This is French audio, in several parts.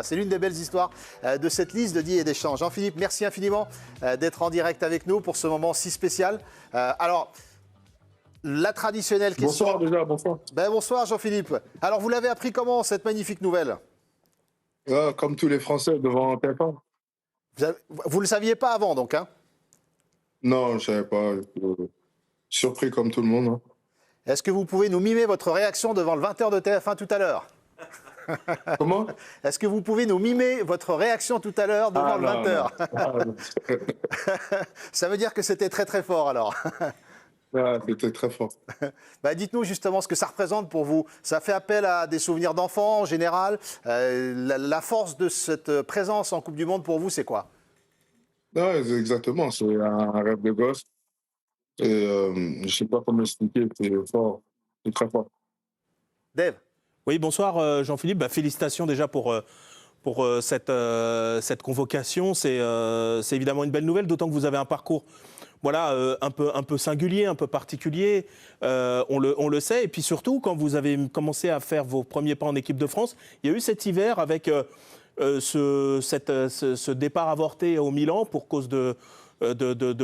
C'est l'une des belles histoires de cette liste de Didier Deschamps. Jean-Philippe, merci infiniment d'être en direct avec nous pour ce moment si spécial. Alors, la traditionnelle question... Bonsoir déjà, bonsoir. Bonsoir Jean-Philippe. Alors, vous l'avez appris comment, cette magnifique nouvelle? Comme tous les Français devant TF1. Vous ne le saviez pas avant, donc, hein? Non, je ne savais pas. Surpris comme tout le monde. Hein. Est-ce que vous pouvez nous mimer votre réaction devant le 20h de TF1 tout à l'heure? Comment? Est-ce que vous pouvez nous mimer votre réaction tout à l'heure devant le 20h? Ça veut dire que c'était très très fort alors. C'était très fort. Dites-nous justement ce que ça représente pour vous. Ça fait appel à des souvenirs d'enfants en général. La force de cette présence en Coupe du Monde pour vous, c'est quoi? Non, exactement, c'est un rêve de gosse. Et je ne sais pas comment expliquer, c'est fort, c'est très fort. Dave? Oui, bonsoir Jean-Philippe. Félicitations déjà pour cette convocation. C'est évidemment une belle nouvelle, d'autant que vous avez un parcours un peu singulier, un peu particulier, on le sait. Et puis surtout, quand vous avez commencé à faire vos premiers pas en équipe de France, il y a eu cet hiver avec ce départ avorté au Milan pour cause de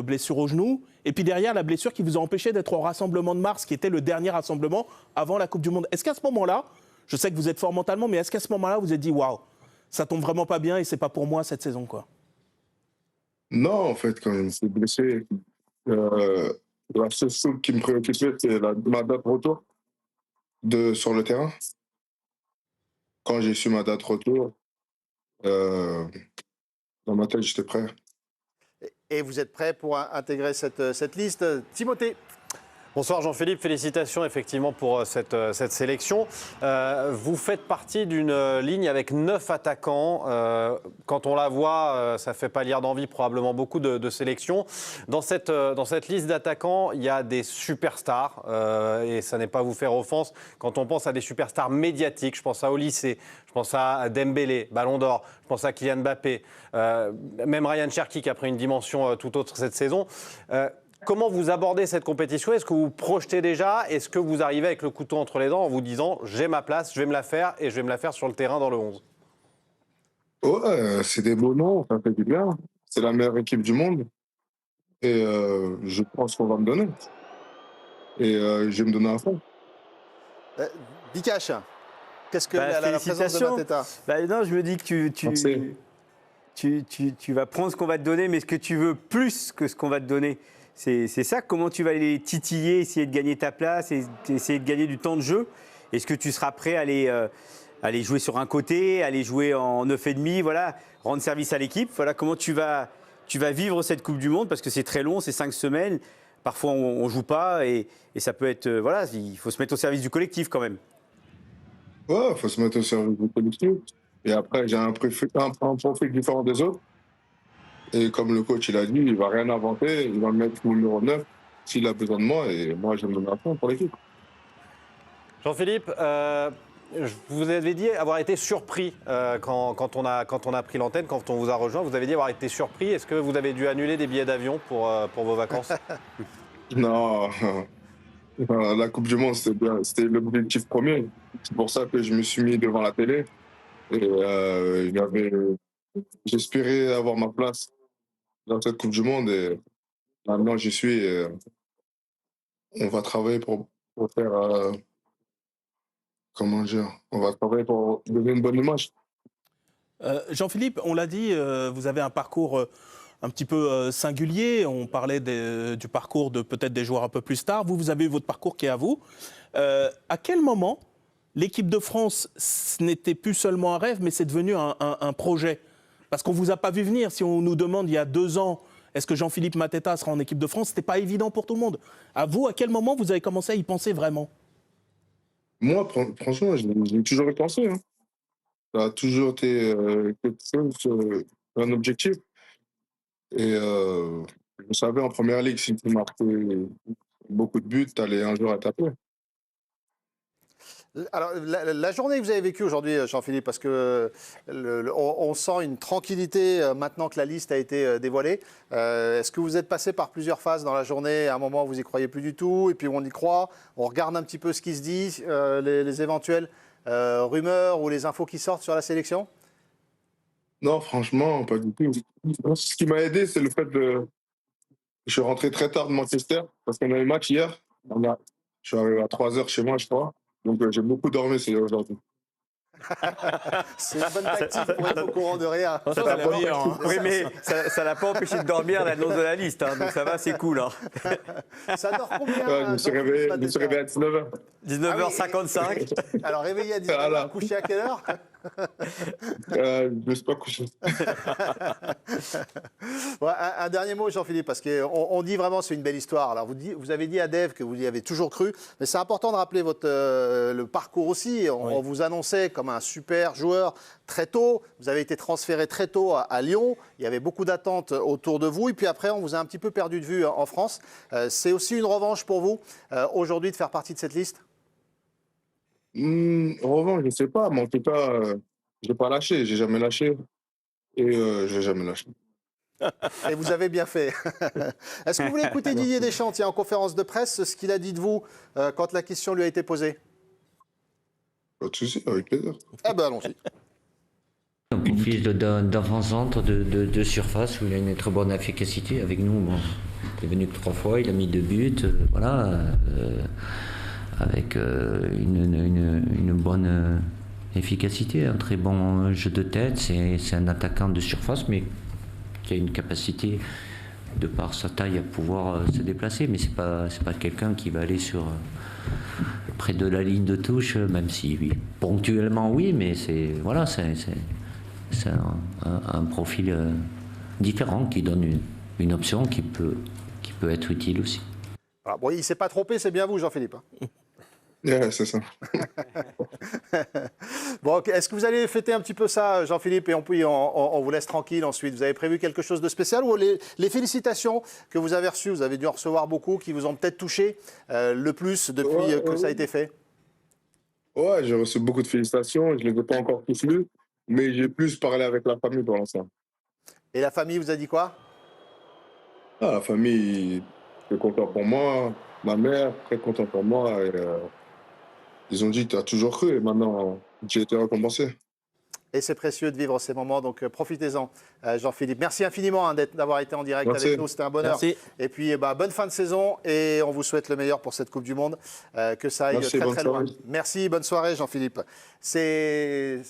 blessure au genou. Et puis derrière, la blessure qui vous a empêché d'être au rassemblement de mars, qui était le dernier rassemblement avant la Coupe du Monde. Est-ce qu'à ce moment-là, je sais que vous êtes fort mentalement, mais est-ce qu'à ce moment-là, vous vous êtes dit « Waouh, ça tombe vraiment pas bien et c'est pas pour moi cette saison, quoi ». Non, en fait, quand je me suis blessé, la seule chose qui me préoccupait, c'est ma date de retour sur le terrain. Quand j'ai su ma date de retour, dans ma tête, j'étais prêt. Et vous êtes prêt pour intégrer cette liste? Timothée? Bonsoir Jean-Philippe, félicitations effectivement pour cette sélection. Vous faites partie d'une ligne avec 9 attaquants. Quand on la voit, ça ne fait pas lire d'envie probablement beaucoup de sélections. Dans cette liste d'attaquants, il y a des superstars et ça n'est pas vous faire offense. Quand on pense à des superstars médiatiques, je pense à Olysée, je pense à Dembélé, Ballon d'Or, je pense à Kylian Mbappé, même Ryan Cherki qui a pris une dimension tout autre cette saison. Comment vous abordez cette compétition? Est-ce que vous projetez déjà? Est-ce que vous arrivez avec le couteau entre les dents en vous disant « j'ai ma place, je vais me la faire et je vais me la faire sur le terrain dans le 11 » Ouais, c'est des beaux noms, ça fait du bien. C'est la meilleure équipe du monde. Et je pense qu'on va me donner. Et je vais me donner à fond. Bikash, qu'est-ce que la présence de Mateta? Non, je me dis que tu vas prendre ce qu'on va te donner, mais ce que tu veux plus que ce qu'on va te donner. C'est ça, comment tu vas les titiller, essayer de gagner ta place, et essayer de gagner du temps de jeu. Est-ce que tu seras prêt à aller jouer sur un côté, aller jouer en 9,5, voilà, rendre service à l'équipe? Voilà, comment tu vas vivre cette Coupe du Monde, parce que c'est très long, c'est 5 semaines. Parfois, on ne joue pas et ça peut être... voilà, il faut se mettre au service du collectif quand même. Ouais, il faut se mettre au service du collectif. Et après, j'ai un profil différent des autres. Et comme le coach il a dit, il ne va rien inventer, il va me mettre au numéro 9 s'il a besoin de moi. Et moi, je vais me donner à fond pour l'équipe. Jean-Philippe, vous avez dit avoir été surpris quand on a pris l'antenne, quand on vous a rejoint. Vous avez dit avoir été surpris. Est-ce que vous avez dû annuler des billets d'avion pour vos vacances? Non, la Coupe du Monde, c'était l'objectif premier. C'est pour ça que je me suis mis devant la télé. Et j'espérais avoir ma place dans cette Coupe du Monde. Et maintenant, j'y suis. Et on va travailler pour faire... comment dire? On va travailler pour donner une bonne image. Jean-Philippe, on l'a dit, vous avez un parcours un petit peu singulier. On parlait du parcours de peut-être des joueurs un peu plus stars. Vous avez votre parcours qui est à vous. À quel moment l'équipe de France, ce n'était plus seulement un rêve, mais c'est devenu un projet? Parce qu'on ne vous a pas vu venir. Si on nous demande il y a 2 ans, est-ce que Jean-Philippe Mateta sera en équipe de France, ce n'était pas évident pour tout le monde. À vous, à quel moment vous avez commencé à y penser vraiment? Moi, franchement, j'ai toujours y pensé. Hein. Ça a toujours été quelque chose, un objectif. Et je savais en première ligue, si tu marquais beaucoup de buts, tu allais un jour à taper. Alors, la journée que vous avez vécue aujourd'hui, Jean-Philippe, parce que on sent une tranquillité maintenant que la liste a été dévoilée. Est-ce que vous êtes passé par plusieurs phases dans la journée? À un moment, vous n'y croyez plus du tout, et puis on y croit. On regarde un petit peu ce qui se dit, les éventuelles rumeurs ou les infos qui sortent sur la sélection? Non, franchement, pas du tout. Ce qui m'a aidé, c'est le fait de. Je suis rentré très tard de Manchester parce qu'on a eu match hier. Je suis arrivé à 3 heures chez moi, je crois. Donc j'ai beaucoup dormi c'est aujourd'hui. C'est une bonne tactique pour être au courant de rien. Ça, ça a l'air meilleur, hein. Oui, mais ça l'a pas empêché de dormir l'annonce de la liste, hein, donc ça va, c'est cool. Hein. Ça dort combien Je me suis réveillé, je me suis réveillé à 19h. 19h55. Alors réveillé à 19h, Voilà. couché à quelle heure? Je me suis pas couché. Ouais, un dernier mot, Jean-Philippe, parce qu'on dit vraiment c'est une belle histoire. Alors vous avez dit à Dave que vous y avez toujours cru, mais c'est important de rappeler le parcours aussi. On vous annonçait comme un super joueur très tôt. Vous avez été transféré très tôt à Lyon. Il y avait beaucoup d'attentes autour de vous. Et puis après, on vous a un petit peu perdu de vue en France. C'est aussi une revanche pour vous aujourd'hui de faire partie de cette liste? En revanche, je ne sais pas, mais en tout cas, je n'ai pas lâché. J'ai jamais lâché. Et je n'ai jamais lâché. Et vous avez bien fait. Est-ce que vous voulez écouter Didier Deschamps en conférence de presse, ce qu'il a dit de vous quand la question lui a été posée? Pas de souci, avec plaisir. Eh ben allons-y. Donc une fils d'avant-centre de surface où il a une très bonne efficacité. Avec nous, bon, il est venu que 3 fois, il a mis 2 buts, voilà, avec une bonne efficacité, un très bon jeu de tête. C'est un attaquant de surface, mais qui a une capacité, de par sa taille, à pouvoir se déplacer. Mais c'est pas quelqu'un qui va aller près de la ligne de touche, même si oui, ponctuellement oui, mais c'est un profil différent qui donne une option qui peut être utile aussi. Alors, bon, il ne s'est pas trompé, c'est bien vous, Jean-Philippe. Yeah, c'est ça. Bon, ok. Est-ce que vous allez fêter un petit peu ça, Jean-Philippe, et on vous laisse tranquille ensuite? Vous avez prévu quelque chose de spécial ou les félicitations que vous avez reçues, vous avez dû en recevoir beaucoup, qui vous ont peut-être touché le plus depuis que ça a été fait? Ouais, j'ai reçu beaucoup de félicitations. Je ne les ai pas encore tous lus, mais j'ai plus parlé avec la famille pour l'instant. Et la famille vous a dit quoi? Ah, la famille est contente pour moi. Ma mère, très contente pour moi. Et, ils ont dit, tu as toujours cru. Et maintenant, j'ai été récompensé. Et c'est précieux de vivre ces moments, donc profitez-en, Jean-Philippe. Merci infiniment d'avoir été en direct Merci. avec nous, c'était un bonheur. Merci. Et puis, bonne fin de saison et on vous souhaite le meilleur pour cette Coupe du Monde, que ça aille Merci, très bonne très loin. soirée. Merci, bonne soirée, Jean-Philippe. C'est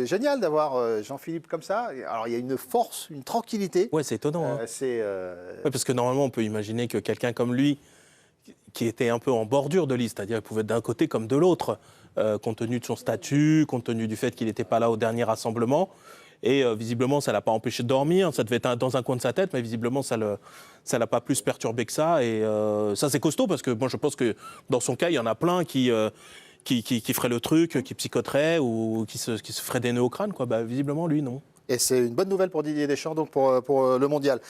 génial d'avoir Jean-Philippe comme ça. Alors, il y a une force, une tranquillité. Ouais, c'est étonnant, hein. Ouais, Parce que normalement, on peut imaginer que quelqu'un comme lui, qui était un peu en bordure de liste, c'est-à-dire qu'il pouvait être d'un côté comme de l'autre, compte tenu de son statut, compte tenu du fait qu'il n'était pas là au dernier rassemblement. Et visiblement, ça ne l'a pas empêché de dormir. Ça devait être dans un coin de sa tête, mais visiblement, ça l'a pas plus perturbé que ça. Et ça, c'est costaud, parce que moi, je pense que dans son cas, il y en a plein qui feraient le truc, qui psychoteraient ou qui se feraient des nœuds au crâne, quoi. Bah, visiblement, lui, non. Et c'est une bonne nouvelle pour Didier Deschamps, donc pour le mondial.